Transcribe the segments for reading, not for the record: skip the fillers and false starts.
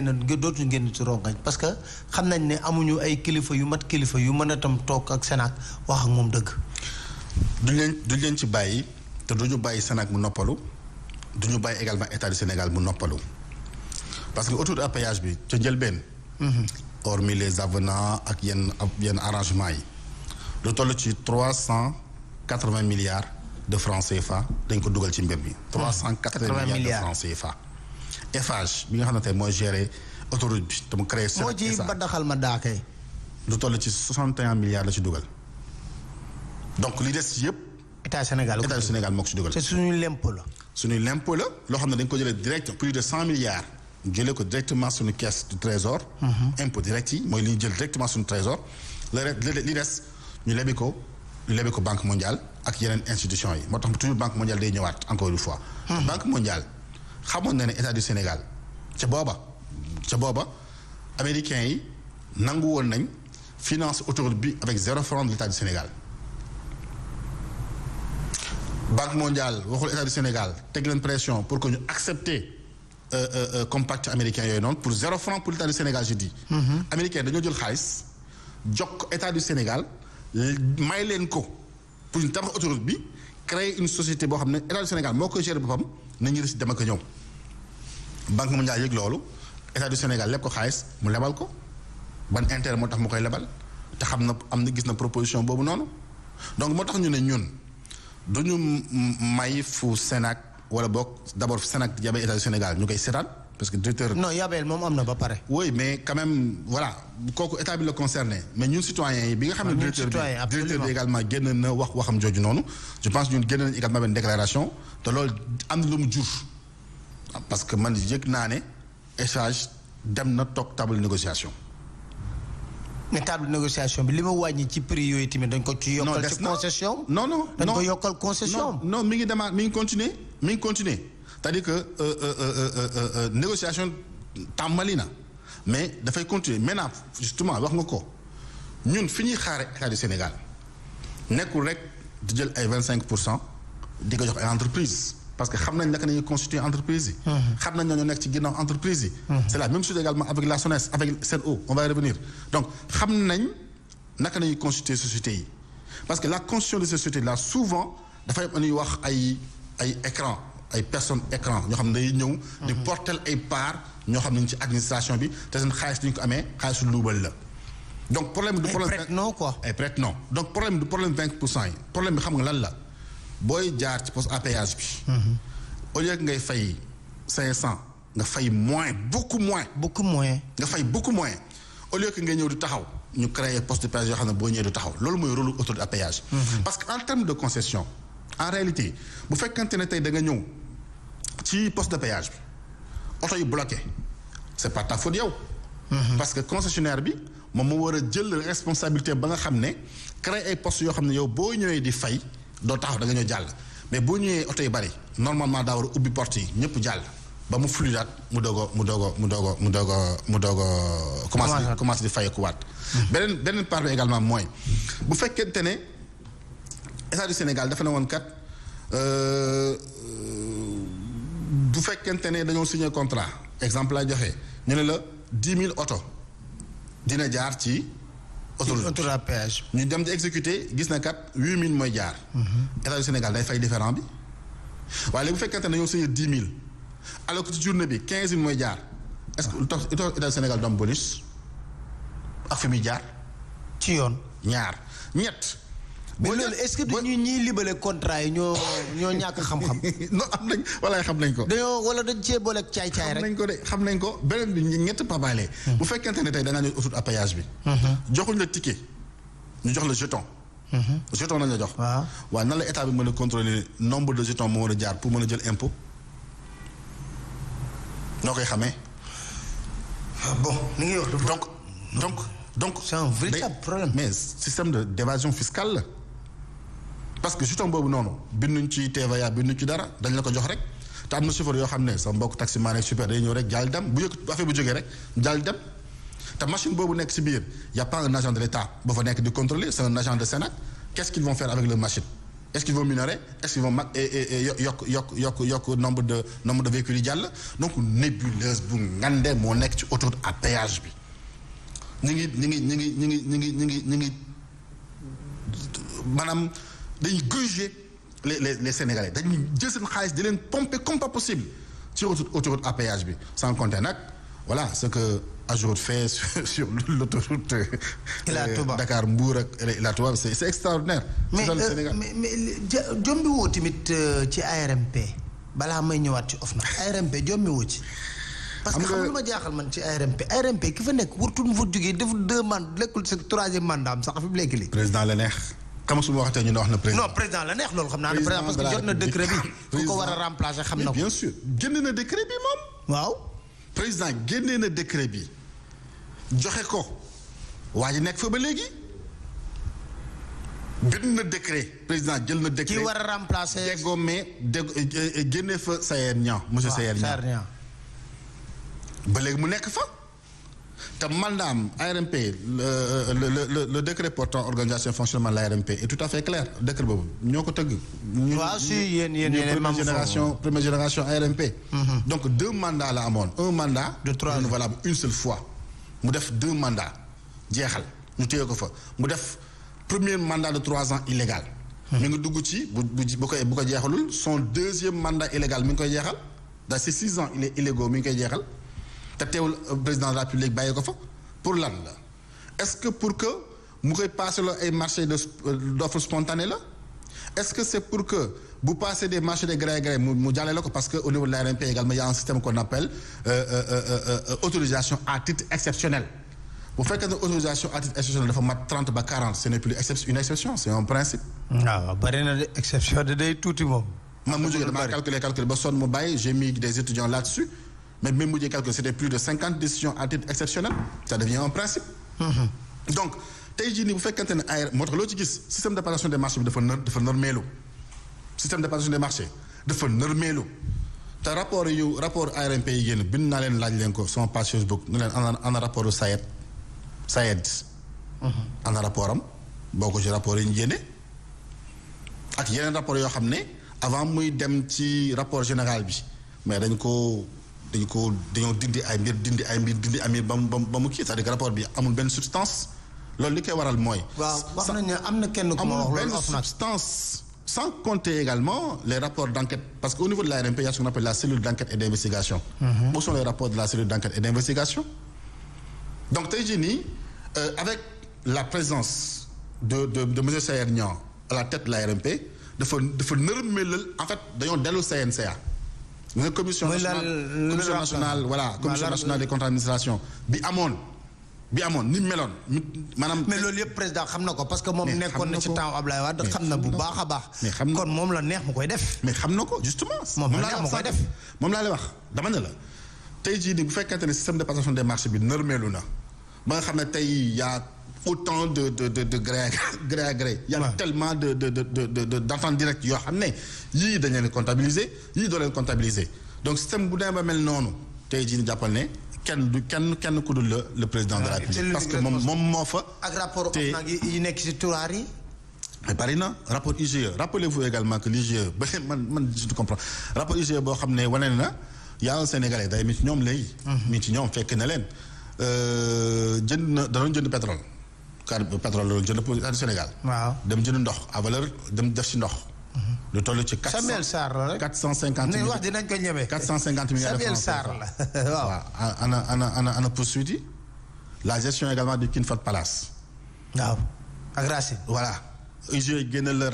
dootuñu génn ci rongañ parce que xam nañ ne amuñu ay kilifa yu mat kilifa yu mën a tam toog ak Sénac wax ak moom dëgg. duñ leen ci bàyyi te duñu bàyyi Sénac mu noppalu duñu bàyyi également état du Sénégal mu noppalu parce que autour de péage bi ca njëlbeen. hormis les avenants ak yenn arrangement yi lu toll ci 380 milliards de francs CFA dañ ko dugal ci mbir bi. 380 milliards de francs CFA. Eiffage bi nga xam ne tey mooy gérer autoroute bi te mu créé. moo ci ba daxal ma daakay. lu toll ci 61 milliards la ci dugal donc li des yëpp. état Sénégal moo ko ci dugal. te suñuy lempo la. suñuy lempo la loo xam ne dañ ko jëlee direct plus de 100 milliards. jëlee ko directement suñu caisse du trésor. impôt direct yi mooy li ñu jël directement suñu trésor. li des ñu lebi ko banque mondiale ak yeneen institutions yi moo tax toujours banque mondiale day ñëwaat encore une fois. banque mondiale xamoon na ne état du Sénégal ca booba américains yi nangu woon nañ finance autoroute bi avec 0 franc de l'état du Sénégal. banque mondiale waxul état du Sénégal teg leen pression pour que ñu accepter compact américain yooyu noonu pour 0 franc pour l'état du Sénégal je dis. américain dañoo jël xaalis jox ko état du Sénégal may leen ko pour ñu tabax autoroute bi créer une société boo xam ne état du Sénégal moo koy gérer boppam nañu si dem ak ñëw. banque mondiale yëg loolu état du Sénégal leb ko xaalis mu lebal ko ban intérêt moo tax mu koy lebal te gis na proposition boobu noonu donc moo tax ñu ne ñun duñu may fu Sénac wala boog d'abord Sénac yabee état du Sénégal ñu koy seetaan parce que directeur. non yabeel moom am na ba pare. oui mais quand même voilà kooku état bi la concerné mais ñun citoyens yi bi nga xam ne directeur bi également génn na waxam jooju noonu je pense ñun génn nañu également benn déclaration te loolu am na lu mu jur. parce que man yëg naa ne échange dem na toog table négociation. mais table négociation bi li ma wàññi ci prix yooyu tamit dañ ko ci yokkal ci concession. non dañ ko yokkal concession. non mi ngi continuer c'est-à-dire que négociation tàmbali na mais dafay continuer maintenant justement wax nga ko ñun fi ñuy xaare état du Sénégal nekkul rek di jël ay 25% di ko jox ay entreprise parce que xam nañ naka nañuy constituer entreprise yi. xam nañ ñoo nekk ci ginnaaw entreprise yi. c'est la même chose également avec la SONES avec Sen'Eau on va y revenir donc xam nañ naka nañuy constituer société yi parce que la constitution de ces sociétés là souvent dafay am ñuy wax ay écran ay personnes écran ñoo xam ne day ñëw. di porter ay part ñoo xam ne ci administration bi te seen xaalis ñu ko amee xaalisu luubal la. donc problème du problème prête non quoi. ay prête non donc problème du problème 20% yi problème bi xam nga lan la. booy jaar ci poste à péage bi. au lieu que ngay fay 500 nga fay moins beaucoup moins. nga fay beaucoup moins au lieu que ngay ñëw di taxaw ñu créer poste de péage yoo xam ne boo ñëwee di taxaw loolu mooy rôle autoroute à péage. parce que en termes de concession en réalité bu fekkante ne tey da nga ñëw ci poste de péage bi oto yi bloqué c'est pas ta faute yow. parce que concessionnaire bi moom moo war a jël responsabilité ba nga xam ne créer ay postes yoo xam ne yow boo ñëwee di fay. doo taxaw da nga ñëw jàll mais boo ñëwee oto yi bari normalement daa war a ubbi porte yi ñëpp jàll ba mu fluidaat mu doog a commencé di fayekuwaat. beneen part bi également mooy bu fekkente ne état du Sénégal dafa ne woon kat bu fekkente ne dañoo signé contrat exemple laa joxe ñu ne la 10 000 oto dina jaar ci. autoroute à péage. ñu dem di exécuter gis na kat 8000 mooy jaar. état du Sénégal day fay différent bi waaye léegi bu fekkente ne dañoo signé 10 000 alors que ci journée bi 15 000 mooy jaar est-ce que lu tax état du Sénégal du am bonus ak fi muy jaar. ci yoon ñaar ñett. mais loolu est-ce que du ñuy libale contrat yi ñoo ñàkk xam-xam. non am nañ walaay xam nañ ko. wala dañ cee boole ak caay-caay rek. xam nañ ko beneen bi ñett pabaale. bu fekkente ne tey da ngaa ñëw autoroute à péage bi. joxuñ la ticket ñu jox la jeton. jeton nañ la jox. waaw nan la état bi mën a contrôler nombre de jetons moo war a jaar pour mën a jël impôt noo koy xamee. bon li ngay wax donc c'est un véritable problème. mais système d'évasion fiscale la. parce que jeton boobu noonu binduñ ci TVA binduñ ci dara dañ la ko jox rek te am na chauffeur yoo xam ne sa mbokk taximan ak super day ñëw rek jàll dem bu yëg affaire bu jógee rek jàll dem te machine boobu nekk ci biir y a pas un agent de l'État ba fa nekk di contrôler c'est un agent de Sénac qu'est-ce qu'ils vont faire avec leur machine est-ce qu'ils vont minorer est-ce qu'ils vont mag yokk nombre de véhicules yi jàll donc nébuleuse bu ngande moo nekk ci autoroute à péage bi ñu ngi maanaam dañuy gruger les Sénégalais dañuy jël seen xaalis di leen pomper comme pas possible ci autoroute à péage bi sans compter nag voilà ce que AGEROUTE fait sur l'autoroute Dakar Mbour ak Ila Touba c'est extraordinaire. mais jombi woo tamit ci ARMP balaa may ñëwaat ci OFNAC ARMP jombi woo ci. parce que xam lu ma jaaxal man ci ARMP ki fa nekk wartul mu fa jógee def 2 mandats lekkul sa 3e mandat am sax fi mu lekk li président la neex. xam su ma waxatee ñu ne wax na président. non président la neex loolu xam naa ne président parce que jot na décret bi. ku ko war a remplacer xam na ko. bien sûr génne na décret bi moom. waaw. président génnee na décret bi joxe ko waa ji nekk fa ba léegi bind na décret président jël na décret. ki war a remplacer. génne fa Sayer Niang monsieur Sayer Niang. ba léegi mu nekk fa. te mandaam ARMP le décret portant organisation fonctionnement de l'ARMP est tout à fait clair décret boobu ñoo ko tëgg. waaw si yéen première génération ARMP. donc 2 mandats la amoon un mandat. de 3 ans renouvelable une seule fois. mu def 2 mandats jeexal ñu téye ko fa mu def premier mandat de 3 ans illégal. mi ngi dugg ci bu ko jeexalul son 2e mandat illégal mi ngi koy jeexal dans ces 6 ans il est illégaux mi ngi koy jeexal. te teewul président de la République bàyyi ko fa pour lan la est-ce que pour que mu koy passé la ay marché d'offre spontanée la est-ce que c'est pour que bu passer des marchés de gré à gré mu jàllee la ko parce que au niveau de l'ARMP également il y a un système qu'on appelle autorisation à titre exceptionnel bu fekkee ne autorisation à titre exceptionnel dafa mat 30 ba 40 ce n'est plus une exception c'est un principe. waaw bari na de exception de day tuuti moom. man mu jógee damaa calculer ba sonn mu bàyyi j'ai mis des étudiants là-dessus. mais même mujjee calcul c'était plus de 50 décisions à titre exceptionnel ça devient un principe. donc tey jii nii bu fekkente ne ay moo tax loo ci gis système de répartition des marchés bi dafa nërmeelu système de répartition des marchés dafa nërmeelu te rapport ARMP yi génn bind naa leen laaj leen ko sama page Facebook ne leen ana rapport u SAED ana rapport am boo ko ci rapport yi ñu génne ak yeneen rapport yoo xam ne avant muy dem ci rapport général bi mais dañoo dindi ay mbir ba mu kii c'est-à-dire que rapport bi amul benn substance loolu li koy waral mooy. waaw wax nañ ne am na kenn ku ma wax loolu amul benn substance sans compter également les rapports d'enquête parce que au niveau de l'ARMP il y a ce qu'on appelle la cellule d'enquête et d'investigation. Où sont les rapports de la cellule d'enquête et d'investigation. donc tey jii nii avec la présence de monsieur Sayer Niang à la tête de l'ARMP dafa nërmelal en fait dañoo dellu CNCA. la commission nationale voilà commission nationale des contrats d'administration bi amoon ni meloon maanaam. mais loolu yëpp président xam na ko parce que moom nekkoon na ci temps Ablaye Wade xam na bu baax a baax. mais xam na kon moom la neex mu koy def. mais xam na ko justement. moom la neex mu koy def moom laa lay wax dama ne la tey jii nii bu fekkente ne système de répartition des marchés bi nërmeelu na ba nga xam ne tey y a autant de gré à gré. y a tellement d'ententes directes yoo xam ne yii dañ leen comptabiliser yii doo leen comptabiliser donc système bu demee ba mel noonu tey jii ni jàppal ne kenn ku dul le président de la République parce que moom moo fa. ak rapport OFNAC yi nekk ci turaar yi. mais bari na rapport IGE rappelez-vous également que l'IGE ba man je comprends rapport IGE boo xam ne wane na y a un Sénégalais day mi ci ñoom léegi. mi ci ñoom fekk na leen danoon jënd pétrole. car pétrole loolu jënd pour Sénégal. waaw dem jënd ndox à valeur dem def ci ndox. lu toll ci 450 millions wax dinañ ko ñeme. 450 millions de francs. Samuel Sarr la waaw. ana poursuite yi la gestion également du King Fahd Palace. waaw ak Racine. voilà IGE génne le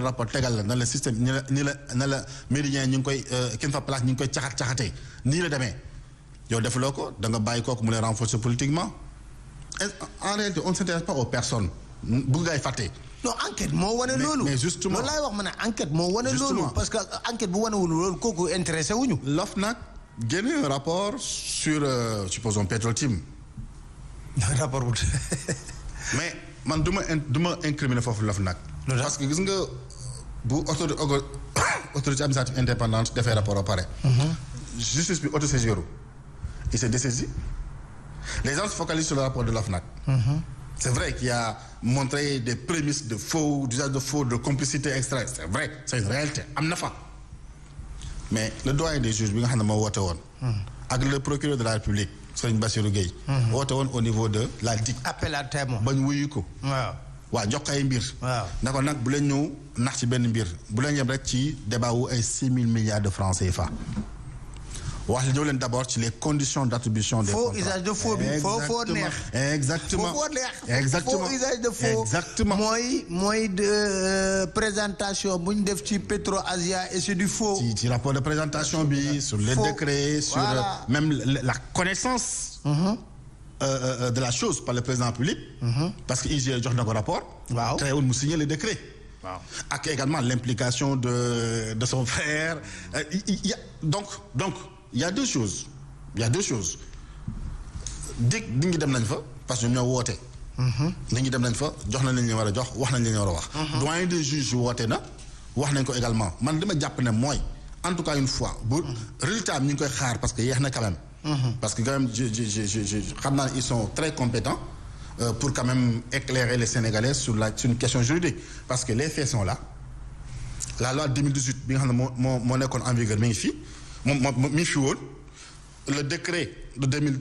rapport tegal la na la système ni la méridien ñu ngi koy King Fahd Palace ñu ngi koy caxatee nii la demee yow defuloo ko da nga bàyyi kooku mu lay renforcer politiquement. En réalité on ne s'intéresse pas aux personnes bu ngay fàtte. non enquête moo wane loolu. mais justement loolu laay wax ma ne enquête moo wane loolu. parce que enquête bu wanewul loolu kooku intéressé wuñu. l'OFNAC génne un rapport sur supposons Petrotim. rapport bu. mais man du ma incriminer foofu l'OFNAC. parce que gis nga bu autorité administrative indépendante defee rapport ba pare. justice bi autosaisiru il s'est dessaisi. Les gens se focalisent sur le rapport de l'OFNAC. c'est vrai qu'il y a montré des prémices de faux, d'usage de faux, de complicité extra. C'est vrai, c'est une réalité am na fa. mais le doyen des juges bi nga xam ne moo woote woon. ak le procureur de la République Serigne Bassirou Gueye. woote woon au niveau de la DIC. appel à témoin. bañ wuyu ko. waa jox ko ay mbir. ne ko nag bu leen ñëw nax ci benn mbir bu leen yem rek ci débat wu ay 6 000 milliards de francs CFA. wax la ñëw leen d'abord ci les conditions d'attribution des contrats. faux usage de faux bi faux neex. exactement faux neex. exactement faux usage de faux. exactement mooy de présentation bu ñu def ci Petro-Asia et c'est du faux. ci rapport de présentation bi sur les décrets sur même la connaissance. de la chose par le président public. parce que IGE jox na ko rapport. waaw teewul mu signer les décrets. waaw ak également l'implication de son frère. donc il y a deux choses. dig ngi dem nañ fa parce que ñoom ñoo woote. nit ñi dem nañ fa jox nañ li ñu war a jox wax nañ li ñu war a wax. doyen des juges woote na wax nañ ko également man dama jàpp ne mooy en tout cas une fois bu résultat bi ñu ngi koy xaar parce que yeex na quand même. parce que quand même je xam naa ne ils sont très compétents pour quand même éclairer les Sénégalais sur une question juridique parce que les faits sont là la loi 2018 bi nga xam ne moo nekkoon en vigueur mi ngi fi mi ngi fi woon le décret de 2000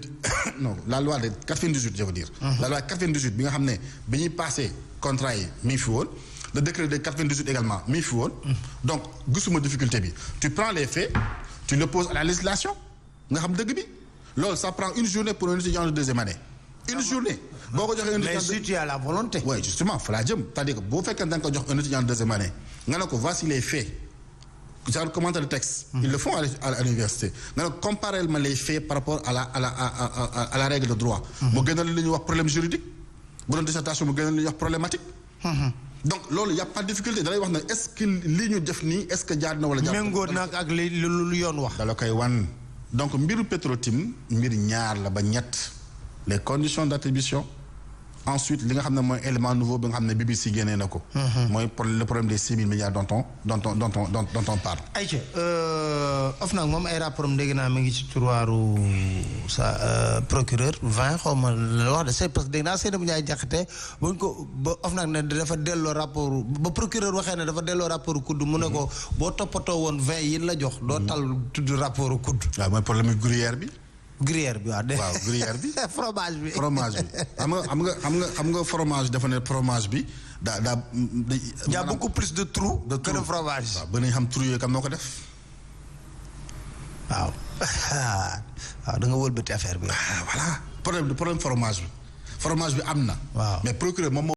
non la loi de 98 je veux dire. la loi 98 bi nga xam ne bi ñuy passé contrat yi mi ngi fi woon le décret de 98 également mi ngi fi woon donc gisuma difficulté bi tu prends les faits tu le poses à la législation. nga xam dëgg bi loolu ça prend une journée pour un étudiant de deuxième année une journée. boo ko joxee un étudiant mais si tu as la volonté. oui justement fa laa jëm c'est-à-dire que boo fekkee da nga ko jox un étudiant de deuxième année nga ne ko voici les faits genre commenter le texte. ils le font à l'université nga ne ko comparer ma les faits par rapport à la règle de droit. mu gënal li ñuy wax problème juridique bu doon dissertation mu gënal li ñuy wax problématique. donc loolu y a pas de difficulté da lay wax ne est-ce que li ñu def nii est-ce que jaar na wala. jaar méngóo nag ak lu yoon wax. dala koy wan. donc mbiru Petro-Tim mbir ñaar la ba ñett les conditions d'attribution ensuite li nga xam ne mooy élément nouveau bi nga xam ne BBC génnee na ko. mooy le problème des 6 000 milliards dont on parle. ayca OFNAC moom ay rapport am dégg naa mi ngi ci tiroiru sa procureur 20 xaw ma la wax de c'est parce que dégg naa Seydou Ndiaye Diakhaté buñ ko ba OFNAC ne dafa delloo rapport ba procureur waxee ne dafa delloo rapport kudd mu ne ko boo toppatoo woon 20 yi la jox doo tal tudd rapport kudd. waaw mooy problème gruyère bi. gruyère bi waaw gruyère bi. fromage bi xam nga fromage dafa ne fromage bi daa y a beaucoup plus de trous que de fromage. waaw ba nañ xam trous yooyu kam noo ko def. waaw da nga wëlbati affaire bi. voilà problème fromage bi am na. waaw mais procureur moom